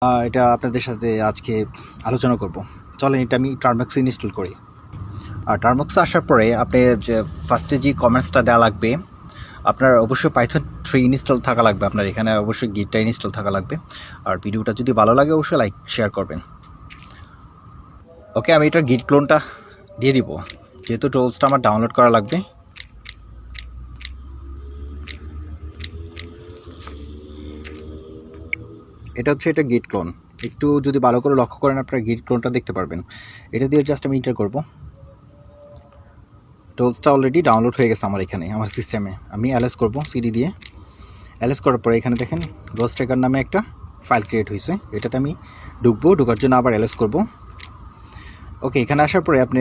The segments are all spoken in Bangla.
এটা আপনাদের সাথে আজকে আলোচনা করব। চলেন এটা আমি টার্মক্স ইনস্টল করি। আর টার্মক্স আসার পরে আপনি যে ফার্স্টে যে কমেন্টসটা দেওয়া লাগবে, আপনার অবশ্যই পাইথন 3 ইনস্টল থাকা লাগবে, আপনার এখানে অবশ্যই গিটটা ইনস্টল থাকা লাগবে। আর ভিডিওটা যদি ভালো লাগে অবশ্যই লাইক শেয়ার করবেন। ওকে, আমি এটার গিট ক্লোনটা দিয়ে দিব, যেহেতু টুলসটা আমার ডাউনলোড করা লাগবে। এটা হচ্ছে এটা গিট ক্লোন। একটু যদি ভালো করে লক্ষ্য করেন আপনারা গিট ক্লোনটা দেখতে পারবেন। এটা দিয়ে জাস্ট আমি এন্টার করব। টুলসটা অলরেডি ডাউনলোড হয়ে গেছে আমার এখানে, আমার সিস্টেমে। আমি এলএস করব সিডি দিয়ে। এলএস করার পরে এখানে দেখেন গোস্ট ট্র্যাকার নামে একটা ফাইল ক্রিয়েট হয়েছে। এটাতে আমি ঢোকার জন্য আবার এলএস করব। ওকে, এখানে আসার পরে আপনি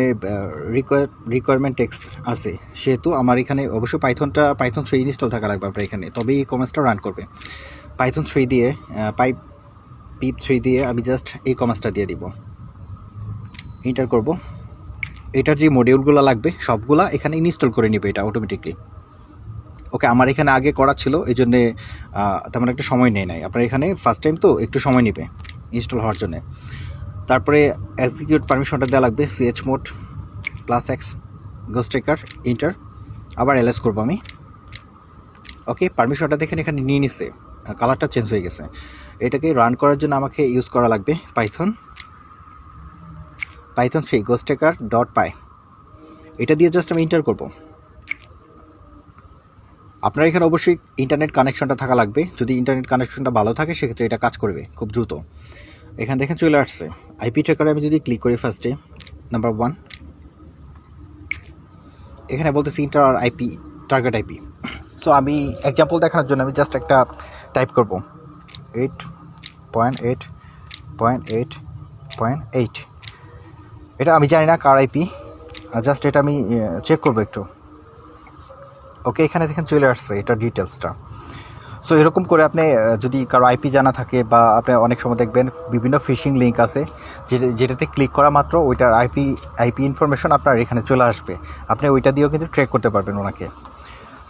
রিকোয়ারমেন্ট টেক্সট আছে, সেহেতু আমার এখানে অবশ্যই পাইথন 3 ইনস্টল থাকা লাগবে আপনার এখানে, তবেই এই কমান্ডসটা রান করবে। পাইথন 3 দিয়ে পিপ 3 দিয়ে আমি জাস্ট এই কমান্ডসটা দিয়ে দিব, এন্টার করব। এটার যে মডিউলগুলো লাগবে সবগুলা এখানে ইনস্টল করে নেবে এটা অটোমেটিকলি। ওকে, আমার এখানে আগে করা ছিল, এই জন্যে তেমন একটা সময় নেয় নাই। আপনার এখানে ফার্স্ট টাইম তো একটু সময় নেবে ইনস্টল হওয়ার জন্যে। তারপরে এক্সিকিউট পারমিশনটা দেওয়া লাগবে, chmod +x ghost tracker enter, আবার এলএস করবো আমি। ওকে, পারমিশনটা দেখেন এখানে নিয়ে নিচ্ছে, কালারটা চেঞ্জ হয়ে গেছে। এটাকে রান করার জন্য আমাকে ইউজ করা লাগবে পাইথন 3 গোস্ট ট্র্যাকার .py। এটা দিয়ে জাস্ট আমি এন্টার করব। আপনার এখানে অবশ্যই ইন্টারনেট কানেকশনটা থাকা লাগবে। যদি ইন্টারনেট কানেকশনটা ভালো থাকে সেক্ষেত্রে এটা কাজ করবে খুব দ্রুত। এখানে দেখেন চলে আসছে আইপি ট্র্যাকারে। আমি যদি ক্লিক করি ফার্স্টে নাম্বার 1, এখানে বলতেছি inter IP target IP. So আমি এক্সাম্পল দেখানোর জন্য আমি জাস্ট একটা টাইপ করব 8.8.8.8। এটা আমি জানি না কার আইপি, জাস্ট এটা আমি চেক করবো একটু। ওকে, এখানে দেখেন চলে আসছে এটা ডিটেলসটা। সো এরকম করে আপনি যদি কারো আইপি জানা থাকে, বা আপনি অনেক সময় দেখবেন বিভিন্ন ফিশিং লিঙ্ক আছে যেটাতে ক্লিক করা মাত্র ওইটার আইপি ইনফরমেশন আপনার এখানে চলে আসবে। আপনি ওইটা দিয়েও কিন্তু ট্র্যাক করতে পারবেন ওনাকে।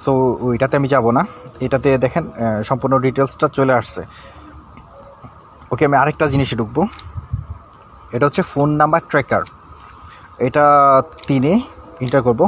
সো ওইটাতে আমি যাব না, এটাতে দেখেন সম্পূর্ণ ডিটেলসটা চলে আসছে। ওকে, আমি আরেকটা জিনিসে ঢুকবো। এটা হচ্ছে ফোন নাম্বার ট্র্যাকার, এটা 3-এ এন্টার করব।